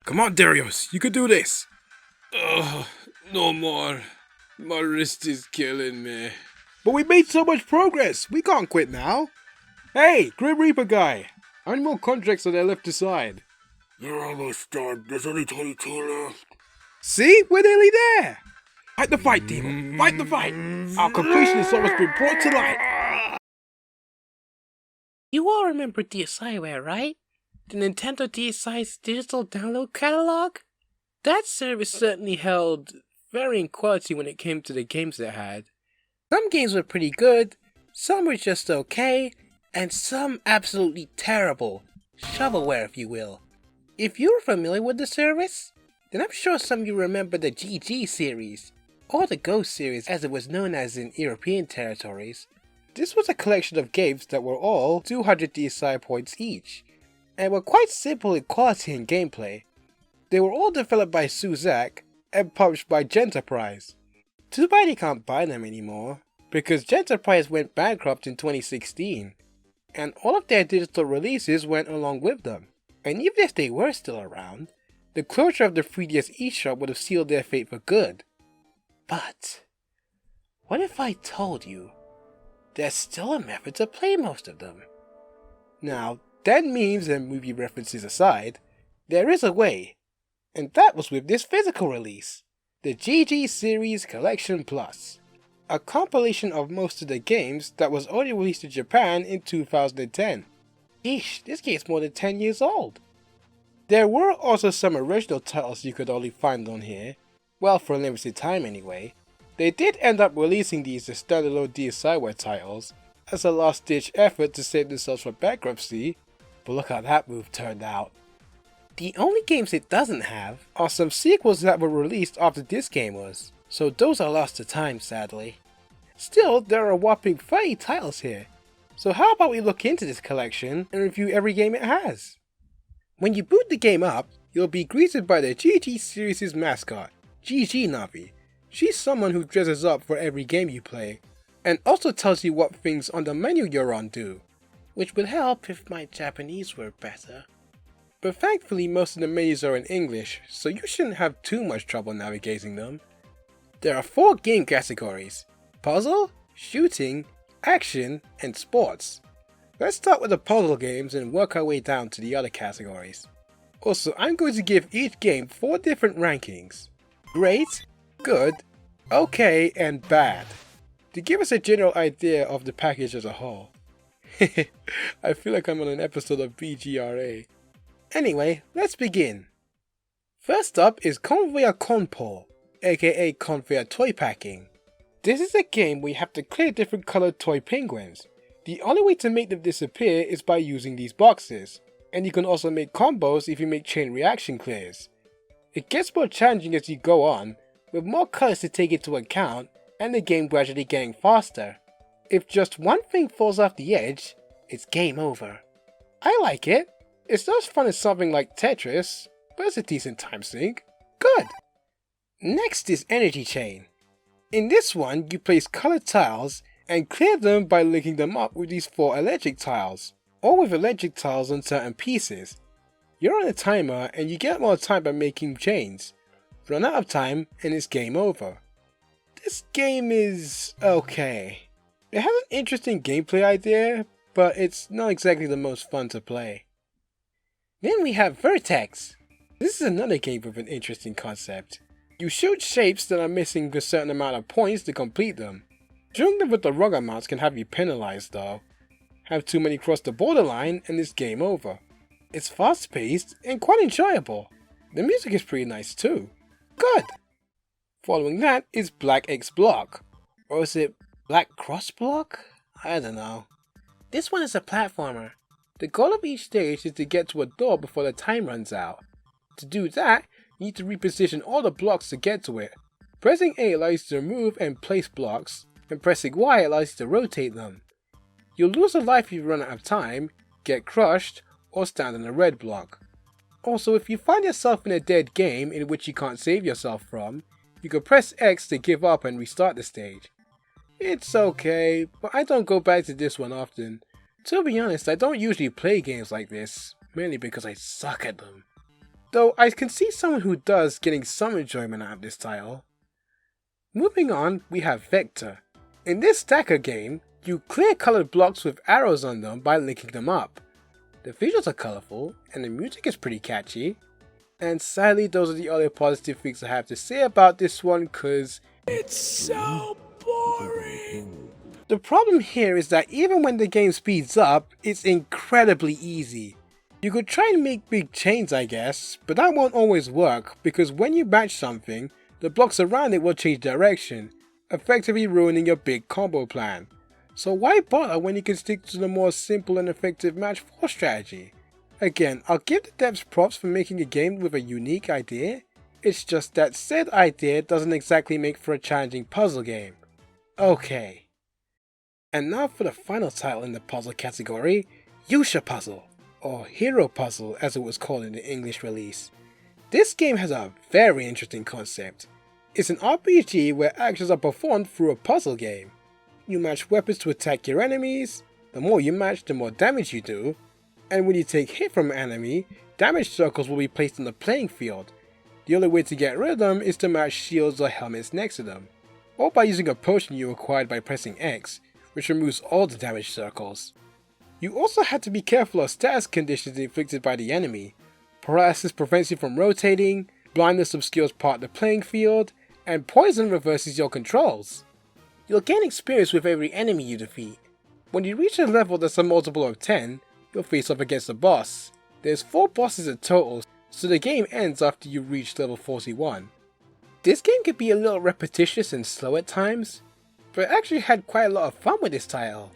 Come on, Derios, you could do this. Ugh, no more. My wrist is killing me. But we made so much progress, we can't quit now. Hey, Grim Reaper guy, how many more contracts are there left to sign? You're almost done. There's only 22 left. See, we're nearly there. Fight the fight, demon. Fight the fight. Our completion has almost been brought to light. You all remember DSiWare, right? The Nintendo DSi's digital download catalog? That service certainly held varying quality when it came to the games it had. Some games were pretty good, some were just okay, and some absolutely terrible. Shovelware, if you will. If you're familiar with the service, then I'm sure some of you remember the GG series, or the Ghost series as it was known as in European territories. This was a collection of games that were all 200 DSi points each, and were quite simple in quality and gameplay. They were all developed by Suzak and published by Genterprise. Too bad you can't buy them anymore, because Genterprise went bankrupt in 2016, and all of their digital releases went along with them. And even if they were still around, the closure of the 3DS eShop would have sealed their fate for good. But what if I told you there's still a method to play most of them? Now, dead memes and movie references aside, there is a way, and that was with this physical release, the GG Series Collection Plus, a compilation of most of the games that was only released in Japan in 2010. Eesh, this game's more than 10 years old. There were also some original titles you could only find on here, well, for a limited time anyway. They did end up releasing these as standalone DSiWare titles as a last-ditch effort to save themselves from bankruptcy, but look how that move turned out. The only games it doesn't have are some sequels that were released after this game was, so those are lost to time sadly. Still, there are a whopping 30 titles here, so how about we look into this collection and review every game it has? When you boot the game up, you'll be greeted by the GG series' mascot, GG Navi. She's someone who dresses up for every game you play, and also tells you what things on the menu you're on do, which would help if my Japanese were better. But thankfully most of the menus are in English, so you shouldn't have too much trouble navigating them. There are 4 game categories: puzzle, shooting, action, and sports. Let's start with the puzzle games and work our way down to the other categories. Also, I'm going to give each game 4 different rankings: great, good, okay, and bad, to give us a general idea of the package as a whole. I feel like I'm on an episode of BGRA. Anyway, let's begin. First up is Conveyor Conpo, aka Conveyor Toy Packing. This is a game where you have to clear different colored toy penguins. The only way to make them disappear is by using these boxes, and you can also make combos if you make chain reaction clears. It gets more challenging as you go on, with more colors to take into account, and the game gradually getting faster. If just one thing falls off the edge, it's game over. I like it. It's not as fun as something like Tetris, but it's a decent time sink. Good! Next is Energy Chain. In this one, you place colored tiles and clear them by linking them up with these 4 electric tiles, or with electric tiles on certain pieces. You're on a timer and you get more time by making chains. Run out of time and it's game over. This game is okay. It has an interesting gameplay idea, but it's not exactly the most fun to play. Then we have Vertex. This is another game with an interesting concept. You shoot shapes that are missing a certain amount of points to complete them. Shooting them with the wrong amounts can have you penalized though. Have too many cross the borderline and it's game over. It's fast paced and quite enjoyable. The music is pretty nice too. Good! Following that is Black X Block. Or is it Black Cross Block? I don't know. This one is a platformer. The goal of each stage is to get to a door before the time runs out. To do that, you need to reposition all the blocks to get to it. Pressing A allows you to remove and place blocks, and pressing Y allows you to rotate them. You'll lose a life if you run out of time, get crushed, or stand on a red block. Also, if you find yourself in a dead game in which you can't save yourself from, you can press X to give up and restart the stage. It's okay, but I don't go back to this one often. To be honest, I don't usually play games like this, mainly because I suck at them. though I can see someone who does getting some enjoyment out of this title. Moving on, we have Vector. In this stacker game, you clear colored blocks with arrows on them by linking them up. The visuals are colourful, and the music is pretty catchy. And sadly, those are the only positive things I have to say about this one, cause it's so boring. The problem here is that even when the game speeds up, it's incredibly easy. You could try and make big chains, I guess, but that won't always work because when you match something, the blocks around it will change direction, effectively ruining your big combo plan. So why bother when you can stick to the more simple and effective match 4 strategy? Again, I'll give the devs props for making a game with a unique idea, it's just that said idea doesn't exactly make for a challenging puzzle game. Okay. And now for the final title in the puzzle category, Yusha Puzzle, or Hero Puzzle as it was called in the English release. This game has a very interesting concept. It's an RPG where actions are performed through a puzzle game. You match weapons to attack your enemies, the more you match the more damage you do, and when you take hit from an enemy, damage circles will be placed on the playing field. The only way to get rid of them is to match shields or helmets next to them, or by using a potion you acquired by pressing X, which removes all the damage circles. You also have to be careful of status conditions inflicted by the enemy. Paralysis prevents you from rotating, blindness obscures part of the playing field, and poison reverses your controls. You'll gain experience with every enemy you defeat. When you reach a level that's a multiple of 10, you'll face off against a boss. There's 4 bosses in total, so the game ends after you reach level 41. This game can be a little repetitious and slow at times, but I actually had quite a lot of fun with this title.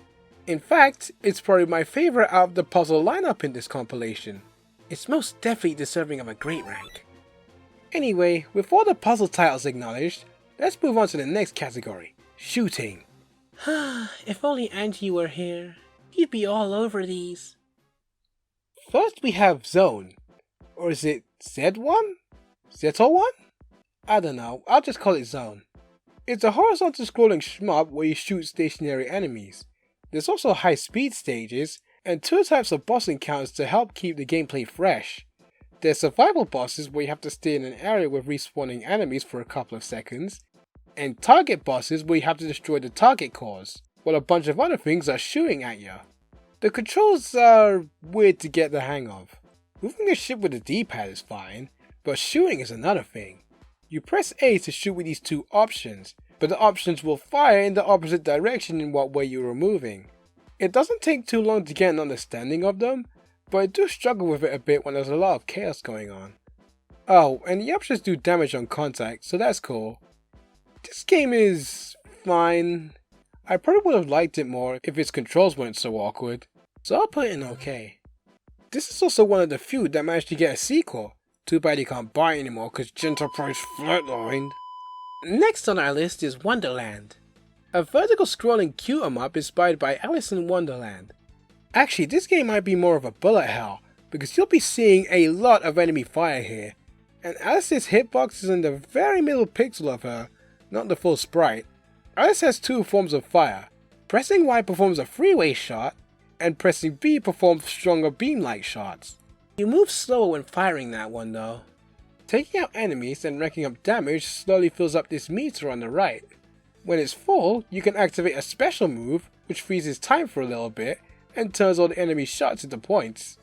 In fact, it's probably my favourite out of the puzzle lineup in this compilation. It's most definitely deserving of a great rank. Anyway, with all the puzzle titles acknowledged, let's move on to the next category, shooting. If only Angie were here, he'd be all over these. First we have Zone, or is it Z1? Z1? I don't know, I'll just call it Zone. It's a horizontal scrolling shmup where you shoot stationary enemies. There's also high speed stages, and 2 types of boss encounters to help keep the gameplay fresh. There's survival bosses where you have to stay in an area with respawning enemies for a couple of seconds, and target bosses where you have to destroy the target cores, while a bunch of other things are shooting at you. The controls are weird to get the hang of. Moving a ship with the D-pad is fine, but shooting is another thing. You press A to shoot with these 2 options, but the options will fire in the opposite direction in what way you are moving. It doesn't take too long to get an understanding of them, but I do struggle with it a bit when there's a lot of chaos going on. Oh, and the options do damage on contact, so that's cool. This game is fine. I probably would have liked it more if its controls weren't so awkward, so I'll put it in okay. This is also one of the few that managed to get a sequel. Too bad you can't buy it anymore cause Genterprise flatlined. Next on our list is Wonderland, a vertical scrolling cute 'em up inspired by Alice in Wonderland. Actually, this game might be more of a bullet hell, because you'll be seeing a lot of enemy fire here, and Alice's hitbox is in the very middle pixel of her, not the full sprite. Alice has 2 forms of fire. Pressing Y performs a freeway shot, and pressing B performs stronger beam-like shots. You move slower when firing that one though. Taking out enemies and racking up damage slowly fills up this meter on the right. When it's full, you can activate a special move, which freezes time for a little bit, and turns all the enemy shots into points.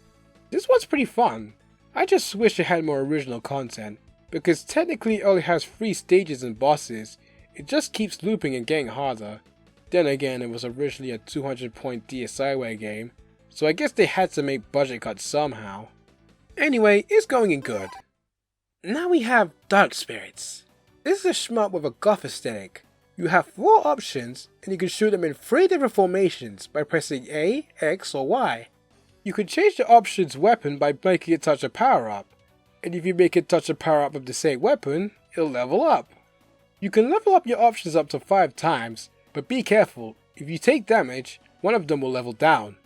This one's pretty fun. I just wish it had more original content, because technically it only has 3 stages and bosses. It just keeps looping and getting harder. Then again, it was originally a 200-point DSiWare game, so I guess they had to make budget cuts somehow. Anyway, it's going in good. Now we have Dark Spirits. This is a shmup with a goth aesthetic. You have 4 options, and you can shoot them in 3 different formations by pressing A, X, or Y. You can change the option's weapon by making it touch a power-up, and if you make it touch a power-up of the same weapon, it'll level up. You can level up your options up to 5 times, but be careful, if you take damage, one of them will level down.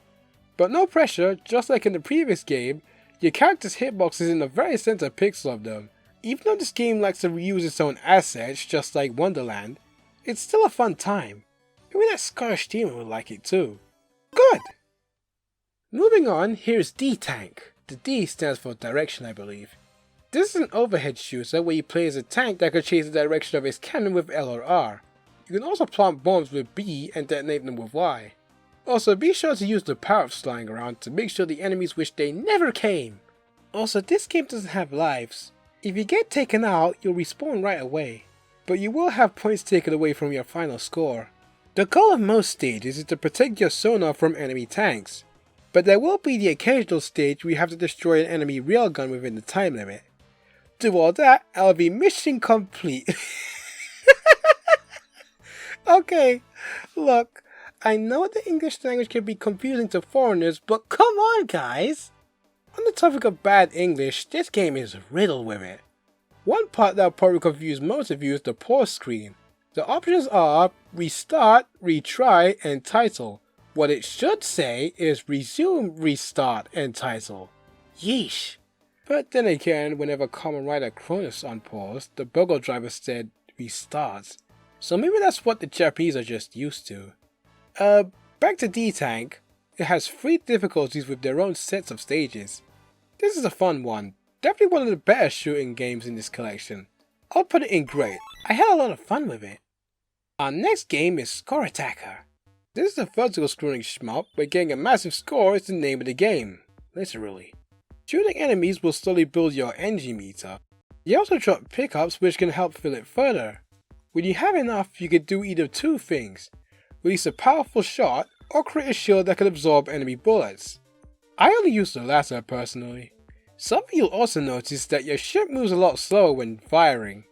But no pressure, just like in the previous game, your character's hitbox is in the very center pixel of them. Even though this game likes to reuse its own assets, just like Wonderland, it's still a fun time. Maybe that Scottish demon would like it too. Good! Moving on, here's D-Tank. The D stands for direction, I believe. This is an overhead shooter where you play as a tank that can change the direction of its cannon with L or R. You can also plant bombs with B and detonate them with Y. Also, be sure to use the power-ups lying around to make sure the enemies wish they never came. Also, this game doesn't have lives. If you get taken out, you'll respawn right away, but you will have points taken away from your final score. The goal of most stages is to protect your sonar from enemy tanks, but there will be the occasional stage where you have to destroy an enemy railgun within the time limit. Do all that, I'll be mission complete. Okay, look, I know the English language can be confusing to foreigners, but come on guys! On the topic of bad English, this game is riddled with it. One part that will probably confuse most of you is the pause screen. The options are restart, retry, and title. What it should say is resume, restart, and title. Yeesh. But then again, whenever Kamen Rider Cronus unpaused, the Bogo driver said restart. So maybe that's what the Japanese are just used to. Back to D-Tank. It has 3 difficulties with their own sets of stages. This is a fun one. Definitely one of the better shooting games in this collection. I'll put it in great. I had a lot of fun with it. Our next game is Score Attacker. This is a vertical scrolling shmup where getting a massive score is the name of the game. Literally. Shooting enemies will slowly build your NG meter. You also drop pickups which can help fill it further. When you have enough, you can do either 2 things. Release a powerful shot, or create a shield that can absorb enemy bullets. I only use the latter personally. Something you'll also notice is that your ship moves a lot slower when firing.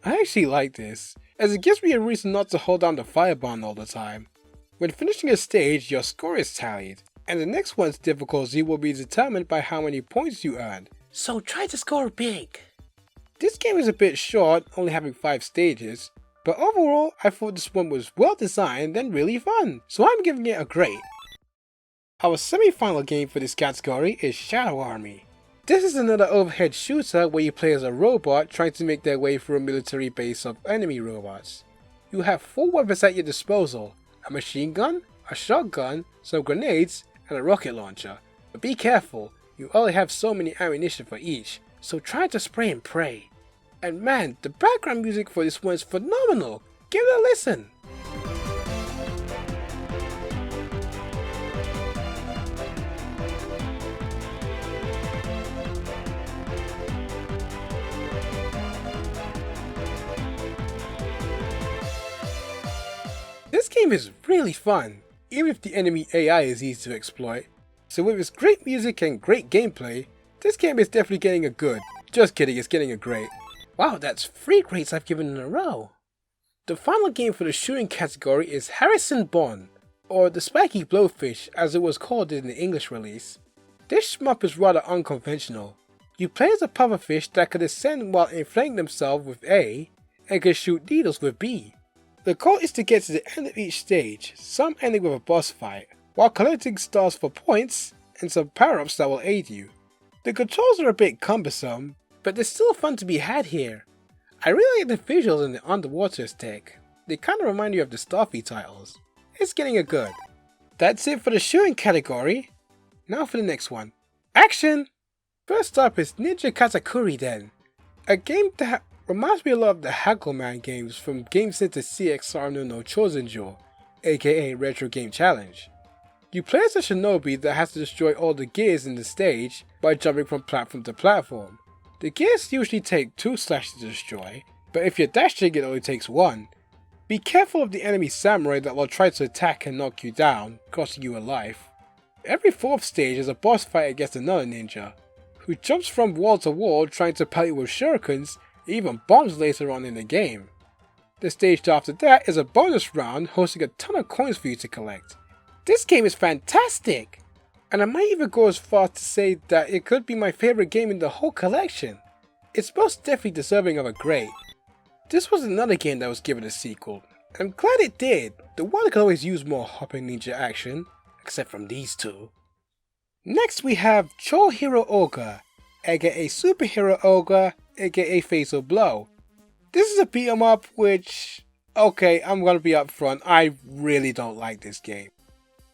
I actually like this, as it gives me a reason not to hold down the fire button all the time. When finishing a stage, your score is tallied, and the next one's difficulty will be determined by how many points you earned. So try to score big. This game is a bit short, only having 5 stages, but overall I thought this one was well designed and really fun, so I'm giving it a great. Our semi-final game for this category is Shadow Army. This is another overhead shooter where you play as a robot trying to make their way through a military base of enemy robots. You have 4 weapons at your disposal, a machine gun, a shotgun, some grenades, and a rocket launcher. But be careful, you only have so many ammunition for each, so try to spray and pray. And man, the background music for this one is phenomenal! Give it a listen! This game is really fun, even if the enemy AI is easy to exploit. So with its great music and great gameplay, this game is definitely getting a good. Just kidding, it's getting a great. Wow, that's 3 grades I've given in a row. The final game for the shooting category is Harrison Bond, or the Spiky Blowfish as it was called in the English release. This shmup is rather unconventional. You play as a pufferfish that can ascend while inflating themselves with A, and can shoot needles with B. The goal is to get to the end of each stage, some ending with a boss fight, while collecting stars for points and some power-ups that will aid you. The controls are a bit cumbersome, but there's still fun to be had here. I really like the visuals and the underwater aesthetic. They kinda remind you of the Starfleet titles. It's getting a good. That's it for the shooting category. Now for the next one. Action! First up is Ninja Katakuri Den, a game that reminds me a lot of the Hackleman games from Game Center CXR no Chosenjo, aka Retro Game Challenge. You play as a shinobi that has to destroy all the gears in the stage by jumping from platform to platform. The gears usually take 2 slashes to destroy, but if you're dashing it only takes 1. Be careful of the enemy samurai that will try to attack and knock you down, costing you a life. Every 4th stage is a boss fight against another ninja, who jumps from wall to wall trying to pelt you with shurikens and even bombs later on in the game. The stage after that is a bonus round hosting a ton of coins for you to collect. This game is fantastic! And I might even go as far to say that it could be my favorite game in the whole collection. It's most definitely deserving of a great. This was another game that was given a sequel, and I'm glad it did. The one could always use more hopping ninja action, except from these 2. Next we have Cho Hero Ogre, aka Superhero Ogre, aka Fatal Blow. This is a beat 'em up which, okay, I'm gonna be upfront, I really don't like this game.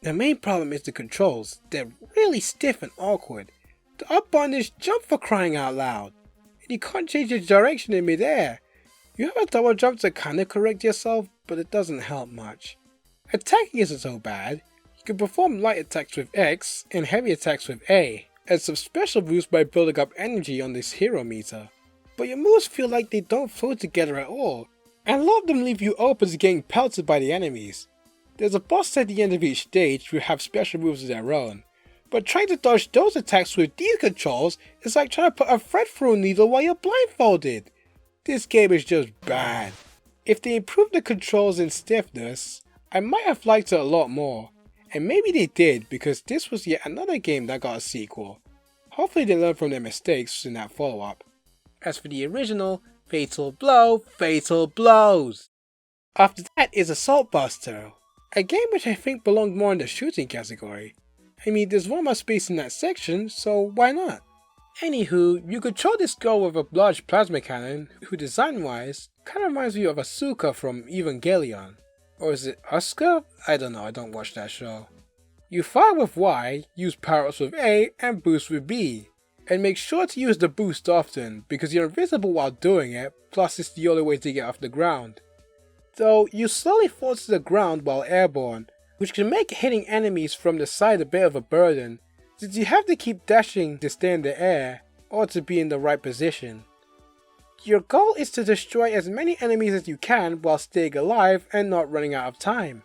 The main problem is the controls. They're really stiff and awkward. The up button is jump for crying out loud. And You can't change your direction in midair. You have a double jump to kinda correct yourself, but it doesn't help much. Attacking isn't so bad. You can perform light attacks with X and heavy attacks with A, and some special moves by building up energy on this hero meter. But your moves feel like they don't flow together at all, and a lot of them leave you open to getting pelted by the enemies. There's a boss at the end of each stage who have special moves of their own, but trying to dodge those attacks with these controls is like trying to put a thread through a needle while you're blindfolded. This game is just bad. If they improved the controls and stiffness, I might have liked it a lot more, and maybe they did because this was yet another game that got a sequel. Hopefully they learned from their mistakes in that follow-up. As for the original, fatal blows! After that is Assault Buster, a game which I think belonged more in the shooting category. I mean, there's one more space in that section, so why not? Anywho, you control this girl with a large plasma cannon, who design-wise kinda reminds me of Asuka from Evangelion. Or is it Asuka? I don't know, I don't watch that show. You fire with Y, use power-ups with A, and boost with B. And make sure to use the boost often, because you're invisible while doing it, plus it's the only way to get off the ground. Though, you slowly fall to the ground while airborne, which can make hitting enemies from the side a bit of a burden, since you have to keep dashing to stay in the air, or to be in the right position. Your goal is to destroy as many enemies as you can while staying alive and not running out of time.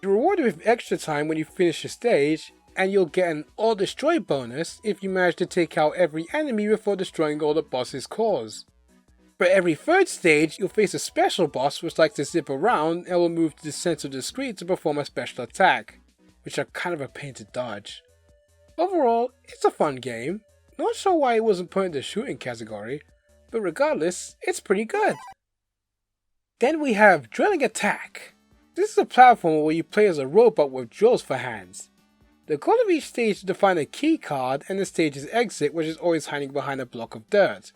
You're rewarded with extra time when you finish a stage, and you'll get an all destroy bonus if you manage to take out every enemy before destroying all the boss's cores. For every third stage, you'll face a special boss which likes to zip around and will move to the center of the screen to perform a special attack, which are kind of a pain to dodge. Overall, it's a fun game. Not sure why it wasn't put in the shooting category, but regardless, it's pretty good. Then we have Drilling Attack. This is a platform where you play as a robot with drills for hands. The goal of each stage is to find a key card and the stage's exit, which is always hiding behind a block of dirt.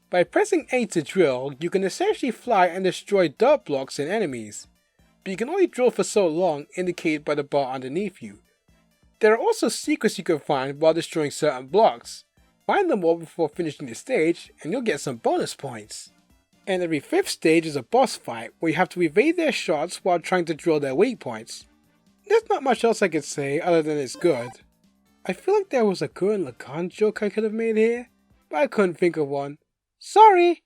By pressing A to drill, you can essentially fly and destroy dirt blocks and enemies, but you can only drill for so long, indicated by the bar underneath you. There are also secrets you can find while destroying certain blocks. Find them all before finishing the stage and you'll get some bonus points. And every 5th stage is a boss fight where you have to evade their shots while trying to drill their weak points. There's not much else I could say other than it's good. I feel like there was a Gurren Lagann joke I could have made here, but I couldn't think of one. Sorry!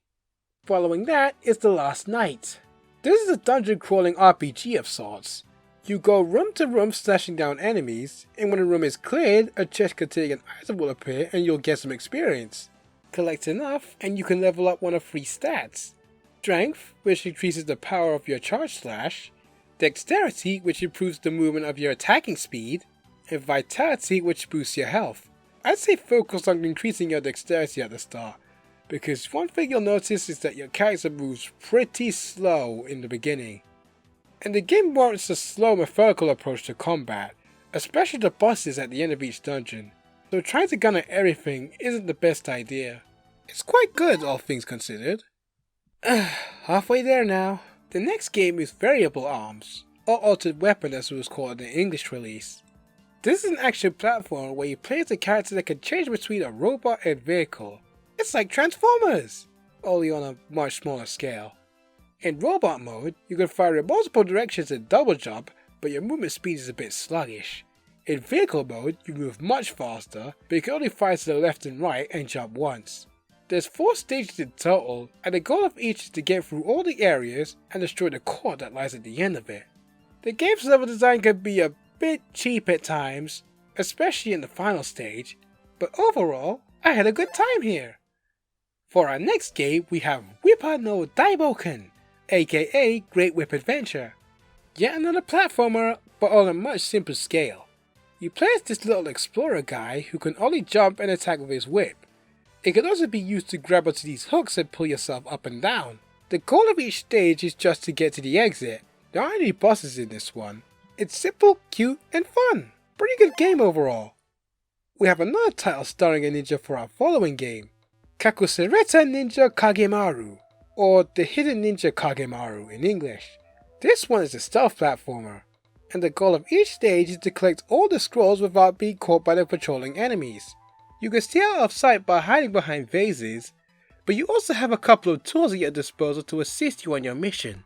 Following that is The Last Night. This is a dungeon crawling RPG of sorts. You go room to room slashing down enemies, and when a room is cleared, a chest containing an item will appear and you'll get some experience. Collect enough and you can level up one of 3 stats. Strength, which increases the power of your charge slash, Dexterity, which improves the movement of your attacking speed, and Vitality, which boosts your health. I'd say focus on increasing your dexterity at the start, because one thing you'll notice is that your character moves pretty slow in the beginning. And the game warrants a slow, methodical approach to combat, especially the bosses at the end of each dungeon, so trying to gun at everything isn't the best idea. It's quite good, all things considered. Halfway there now. The next game is Variable Arms, or Altered Weapon as it was called in the English release. This is an action platform where you play as a character that can change between a robot and vehicle. It's like Transformers, only on a much smaller scale. In robot mode, you can fire in multiple directions and double jump, but your movement speed is a bit sluggish. In vehicle mode, you move much faster, but you can only fire to the left and right and jump once. There's 4 stages in total, and the goal of each is to get through all the areas and destroy the core that lies at the end of it. The game's level design can be a bit cheap at times, especially in the final stage, but overall, I had a good time here. For our next game, we have Whippa no Daiboken, aka Great Whip Adventure. Yet another platformer, but on a much simpler scale. You play as this little explorer guy who can only jump and attack with his whip. It can also be used to grab onto these hooks and pull yourself up and down. The goal of each stage is just to get to the exit. There aren't any bosses in this one. It's simple, cute, and fun. Pretty good game overall. We have another title starring a ninja for our following game, Kakusereta Ninja Kagemaru, or The Hidden Ninja Kagemaru in English. This one is a stealth platformer, and the goal of each stage is to collect all the scrolls without being caught by the patrolling enemies. You can stay out of sight by hiding behind vases, but you also have a couple of tools at your disposal to assist you on your mission.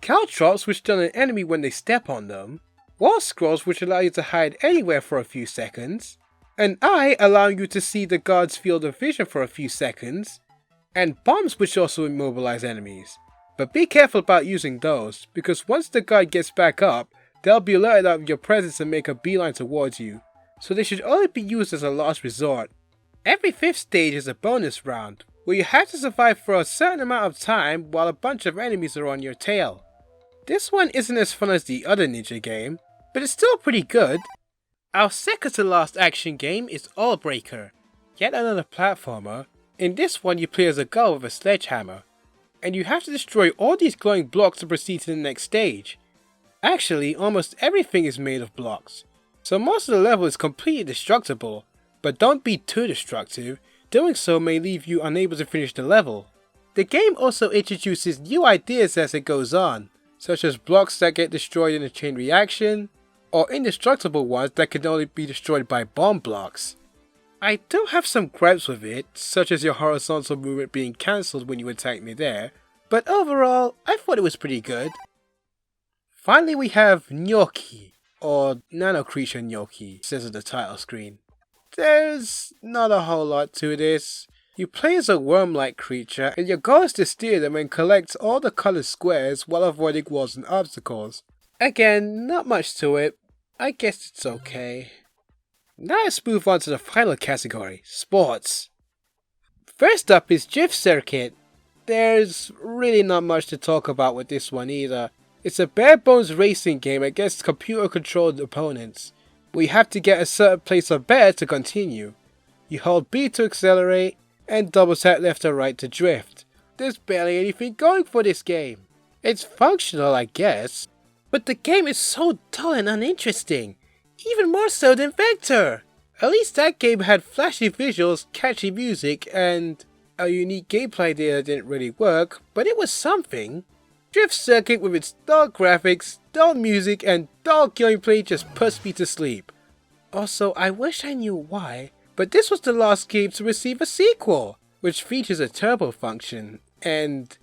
Caltrops, which stun an enemy when they step on them, wall scrolls, which allow you to hide anywhere for a few seconds, an eye allowing you to see the guard's field of vision for a few seconds, and bombs which also immobilize enemies. But be careful about using those, because once the guard gets back up, they'll be alerted of your presence and make a beeline towards you, so they should only be used as a last resort. Every 5th stage is a bonus round, where you have to survive for a certain amount of time while a bunch of enemies are on your tail. This one isn't as fun as the other ninja game, but it's still pretty good. Our second to last action game is Allbreaker, yet another platformer. In this one you play as a girl with a sledgehammer, and you have to destroy all these glowing blocks to proceed to the next stage. Actually, almost everything is made of blocks, so most of the level is completely destructible, but don't be too destructive, doing so may leave you unable to finish the level. The game also introduces new ideas as it goes on, such as blocks that get destroyed in a chain reaction, or indestructible ones that can only be destroyed by bomb blocks. I do have some gripes with it, such as your horizontal movement being cancelled when you attack midair, but overall, I thought it was pretty good. Finally we have Gnocchi, or Nano Creature Gnocchi, says at the title screen. There's not a whole lot to this. You play as a worm-like creature, and your goal is to steer them and collect all the colored squares while avoiding walls and obstacles. Again, not much to it. I guess it's okay. Now let's move on to the final category, sports. First up is Drift Circuit. There's really not much to talk about with this one either. It's a bare bones racing game against computer controlled opponents, where you have to get a certain place or better to continue. You hold B to accelerate, and double tap left or right to drift. There's barely anything going for this game. It's functional, I guess, but the game is so dull and uninteresting, even more so than Vector. At least that game had flashy visuals, catchy music, and a unique gameplay idea that didn't really work, but it was something. Drift Circuit with its dull graphics, dull music, and dull gameplay just puts me to sleep. Also, I wish I knew why, but this was the last game to receive a sequel, which features a turbo function, and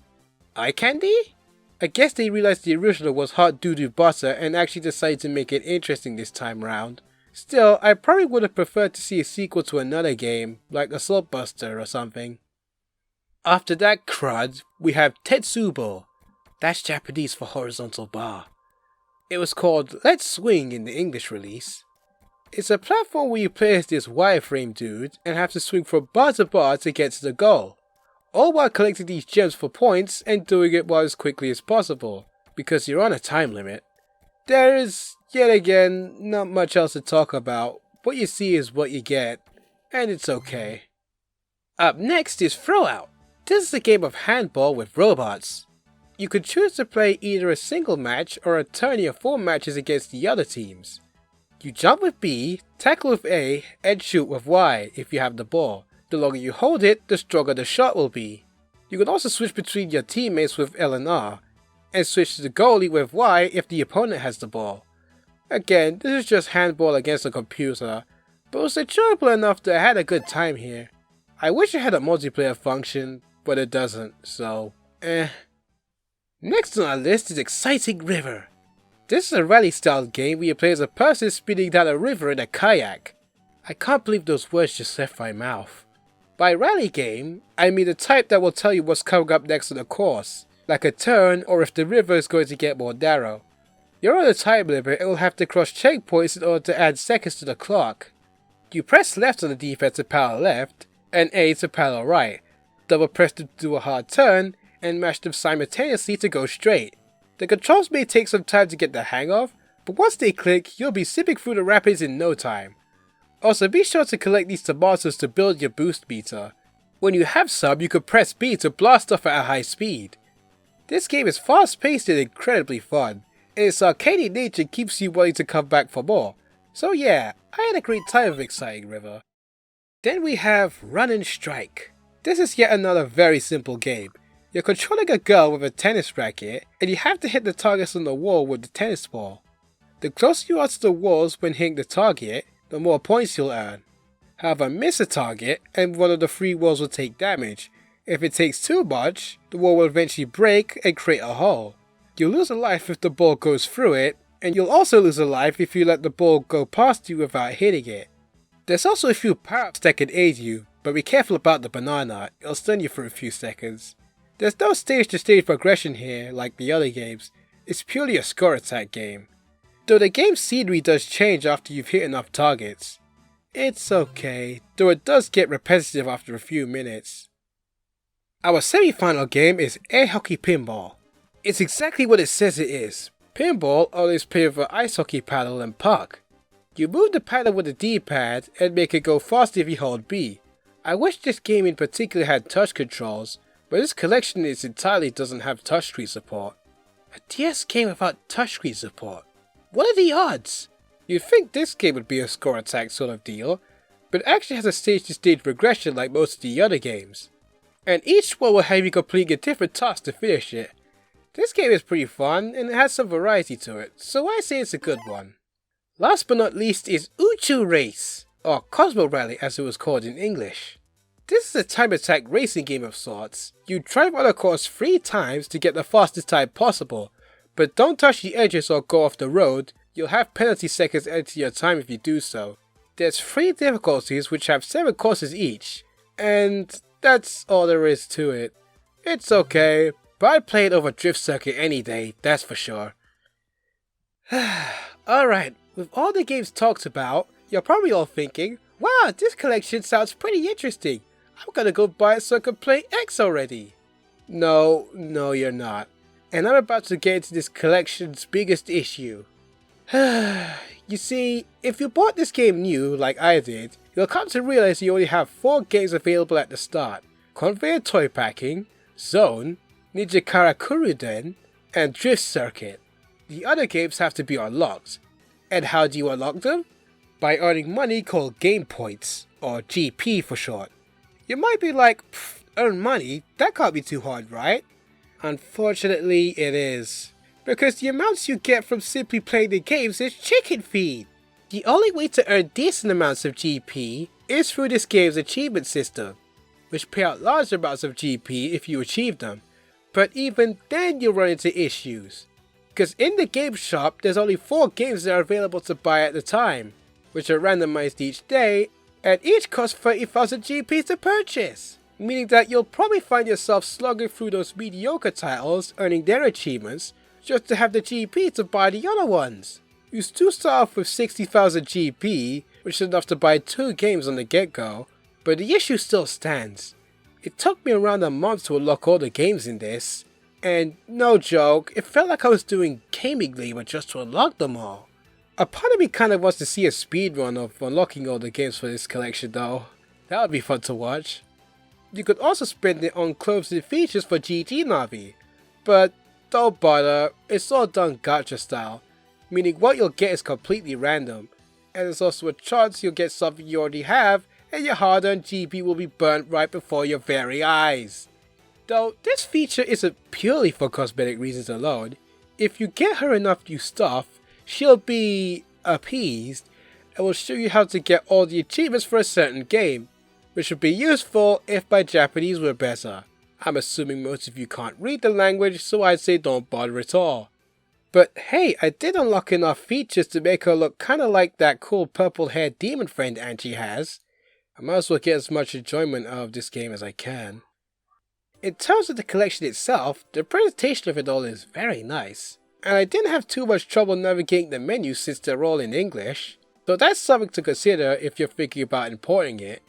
eye candy? I guess they realized the original was hot doo-doo butter and actually decided to make it interesting this time round. Still, I probably would have preferred to see a sequel to another game, like Assault Buster or something. After that crud, we have Tetsubo. That's Japanese for horizontal bar. It was called Let's Swing in the English release. It's a platform where you play as this wireframe dude and have to swing from bar to bar to get to the goal, all while collecting these gems for points and doing it as quickly as possible, because you're on a time limit. There is, yet again, not much else to talk about. What you see is what you get, and it's okay. Up next is Throwout. This is a game of handball with robots. You could choose to play either a single match or a tourney of 4 matches against the other teams. You jump with B, tackle with A, and shoot with Y if you have the ball. The longer you hold it, the stronger the shot will be. You can also switch between your teammates with L and R, and switch to the goalie with Y if the opponent has the ball. Again, this is just handball against a computer, but it was enjoyable enough that I had a good time here. I wish it had a multiplayer function, but it doesn't, so Next on our list is Exciting River. This is a rally-style game where you play as a person speeding down a river in a kayak. I can't believe those words just left my mouth. By rally game, I mean the type that will tell you what's coming up next on the course, like a turn or if the river is going to get more narrow. You're on a time limit and will have to cross checkpoints in order to add seconds to the clock. You press left on the D-pad to paddle left, and A to paddle right, double press to do a hard turn, and mash them simultaneously to go straight. The controls may take some time to get the hang of, but once they click, you'll be zipping through the rapids in no time. Also, be sure to collect these tomatoes to build your boost meter. When you have some, you can press B to blast off at a high speed. This game is fast paced and incredibly fun, and its arcadey nature keeps you wanting to come back for more. So yeah, I had a great time with Exciting River. Then we have Run and Strike. This is yet another very simple game. You're controlling a girl with a tennis racket, and you have to hit the targets on the wall with the tennis ball. The closer you are to the walls when hitting the target, the more points you'll earn. However, miss a target, and one of the 3 walls will take damage, If it takes too much, the wall will eventually break and create a hole. You'll lose a life if the ball goes through it, and you'll also lose a life if you let the ball go past you without hitting it. There's also a few power-ups that can aid you, but be careful about the banana, it'll stun you for a few seconds. There's no stage-to-stage progression here like the other games, it's purely a score attack game. Though the game's scenery does change after you've hit enough targets. It's okay, though it does get repetitive after a few minutes. Our semi-final game is Air Hockey Pinball. It's exactly what it says it is. Pinball always played with an ice hockey paddle and puck. You move the paddle with the D-pad and make it go fast if you hold B. I wish this game in particular had touch controls, but this collection in its entirety doesn't have touchscreen support. A DS game without touchscreen support? What are the odds? You'd think this game would be a score attack sort of deal, but it actually has a stage-to-stage progression like most of the other games. And each one will have you completing a different task to finish it. This game is pretty fun and it has some variety to it, so I say it's a good one. Last but not least is Uchu Race, or Cosmo Rally as it was called in English. This is a time attack racing game of sorts. You drive on a course 3 times to get the fastest time possible, but don't touch the edges or go off the road, you'll have penalty seconds added to your time if you do so. There's 3 difficulties which have 7 courses each, and that's all there is to it. It's okay, but I'd play it over Drift Circuit any day, that's for sure. Alright, with all the games talked about, you're probably all thinking, wow, this collection sounds pretty interesting. I'm gonna go buy it so I can play X already. No, you're not. And I'm about to get into this collection's biggest issue. You see, if you bought this game new, like I did, you'll come to realize you only have 4 games available at the start. Conveyor Toy Packing, Zone, Ninja Karakuri and Drift Circuit. The other games have to be unlocked. And how do you unlock them? By earning money called Game Points, or GP for short. You might be like, earn money? That can't be too hard, right? Unfortunately, it is. Because the amounts you get from simply playing the games is chicken feed. The only way to earn decent amounts of GP is through this game's achievement system, which pay out large amounts of GP if you achieve them. But even then you'll run into issues. Because in the game shop, there's only 4 games that are available to buy at the time, which are randomized each day, and each costs 30,000 GP to purchase. Meaning that you'll probably find yourself slugging through those mediocre titles, earning their achievements, just to have the GP to buy the other ones. You still start off with 60,000 GP, which is enough to buy 2 games on the get-go, but the issue still stands. It took me around a month to unlock all the games in this, and no joke, it felt like I was doing gaming labor just to unlock them all. A part of me kind of wants to see a speedrun of unlocking all the games for this collection though. That would be fun to watch. You could also spend it on clothes and features for GG Navi, but don't bother, it's all done gacha style, meaning what you'll get is completely random, and there's also a chance you'll get something you already have and your hard-earned GP will be burnt right before your very eyes. Though this feature isn't purely for cosmetic reasons alone, if you get her enough new stuff, she'll be appeased and will show you how to get all the achievements for a certain game, which would be useful if my Japanese were better. I'm assuming most of you can't read the language, so I'd say don't bother at all. But hey, I did unlock enough features to make her look kinda like that cool purple-haired demon friend Angie has. I might as well get as much enjoyment out of this game as I can. In terms of the collection itself, the presentation of it all is very nice, and I didn't have too much trouble navigating the menus since they're all in English, so that's something to consider if you're thinking about importing it.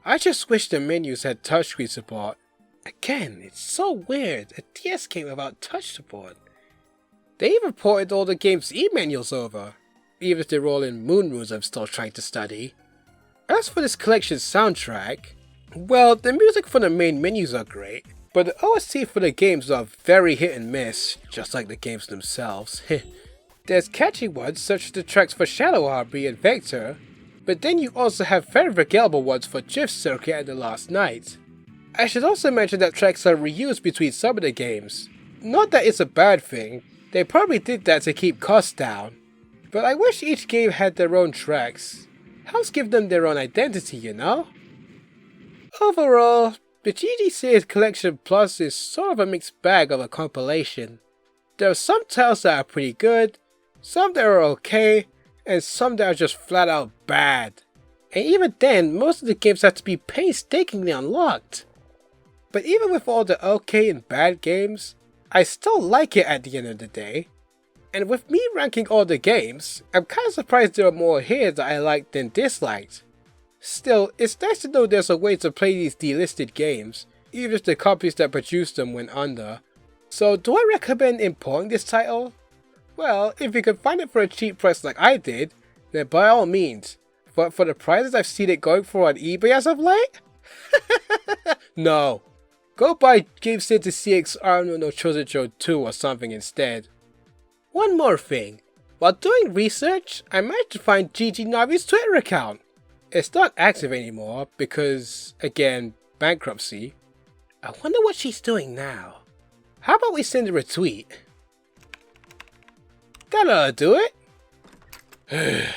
I just wish the menus had touchscreen support. Again, it's so weird, a DS game without touch support. They even ported all the game's e-manuals over, even if they're all in moon rules I'm still trying to study. As for this collection's soundtrack, well, the music for the main menus are great, but the OST for the games are very hit and miss, just like the games themselves. There's catchy ones such as the tracks for Shadow Harpy and Vector, but then you also have very forgettable ones for Drift Circuit and The Last Night. I should also mention that tracks are reused between some of the games. Not that it's a bad thing, they probably did that to keep costs down, but I wish each game had their own tracks. Helps give them their own identity, you know? Overall, The GG Series Collection Plus is sort of a mixed bag of a compilation. There are some titles that are pretty good, some that are okay, and some that are just flat out bad. And even then, most of the games have to be painstakingly unlocked. But even with all the okay and bad games, I still like it at the end of the day. And with me ranking all the games, I'm kinda surprised there are more here that I liked than disliked. Still, it's nice to know there's a way to play these delisted games, even if the companies that produced them went under. So do I recommend importing this title? Well, if you can find it for a cheap price like I did, then by all means. But for the prices I've seen it going for on eBay as of late? No. Go buy Game Center CX Arnold no Chosencho 2 or something instead. One more thing. While doing research, I managed to find Gigi Navi's Twitter account. It's not active anymore because, again, bankruptcy. I wonder what she's doing now. How about we send her a tweet? That ought to do it.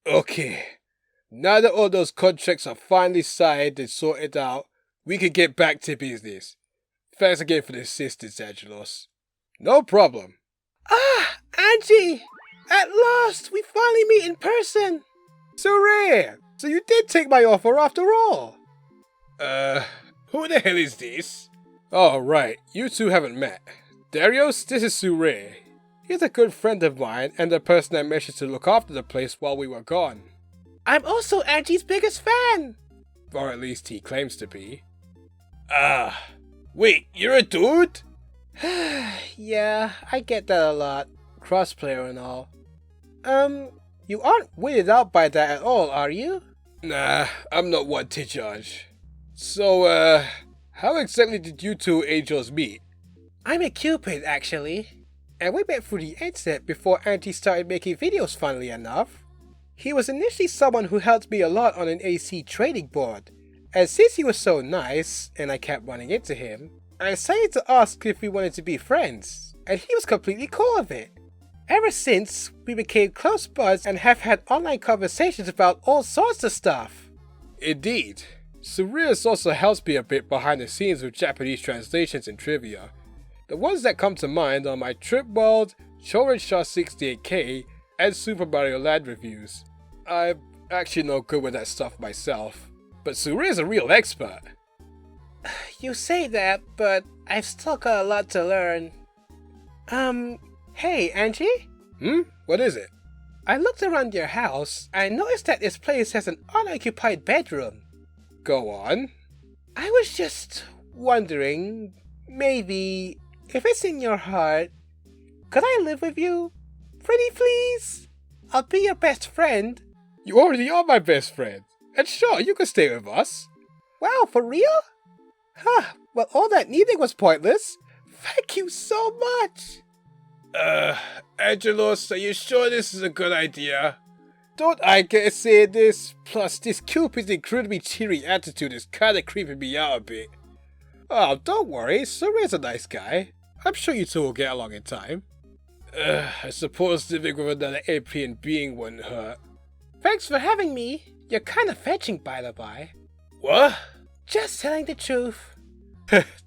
Okay. Now that all those contracts are finally signed and sorted out, we can get back to business. Thanks again for the assistance, Angelos. No problem. Ah, Angie! At last, we finally meet in person! So rare! So you did take my offer after all! Who the hell is this? Oh, right, you two haven't met. Derios, this is Couria. He's a good friend of mine and the person I mentioned to look after the place while we were gone. I'm also Angie's biggest fan! Or at least he claims to be. Ah, wait, you're a dude? Yeah, I get that a lot. Crossplayer and all. You aren't weirded out by that at all, are you? Nah, I'm not one to judge. So, how exactly did you two angels meet? I'm a Cupid, actually. And we met through the internet before Angie started making videos, funnily enough. He was initially someone who helped me a lot on an AC trading board. And since he was so nice, and I kept running into him, I decided to ask if we wanted to be friends, and he was completely cool with it. Ever since, we became close buds and have had online conversations about all sorts of stuff. Indeed. Surrealist also helps me a bit behind the scenes with Japanese translations and trivia. The ones that come to mind are my Trip World, Chorin Shaw 68K, and Super Mario Land reviews. I'm actually no good with that stuff myself, but Surreal's a real expert. You say that, but I've still got a lot to learn. Hey, Angie? What is it? I looked around your house. I noticed that this place has an unoccupied bedroom. Go on. I was just wondering, maybe, if it's in your heart, could I live with you? Pretty please? I'll be your best friend. You already are my best friend. And sure, you can stay with us. Wow, for real? Huh, well, all that needing was pointless. Thank you so much. Angelos, are you sure this is a good idea? Don't I get to say this? Plus, this Cupid's incredibly cheery attitude is kinda creeping me out a bit. Oh, don't worry, Surrey's a nice guy. I'm sure you two will get along in time. I suppose living with another alien being wouldn't hurt. Thanks for having me. You're kinda fetching, by the by. What? Just telling the truth.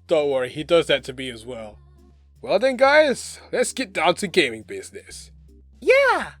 Don't worry, he does that to me as well. Well then guys, let's get down to gaming business. Yeah!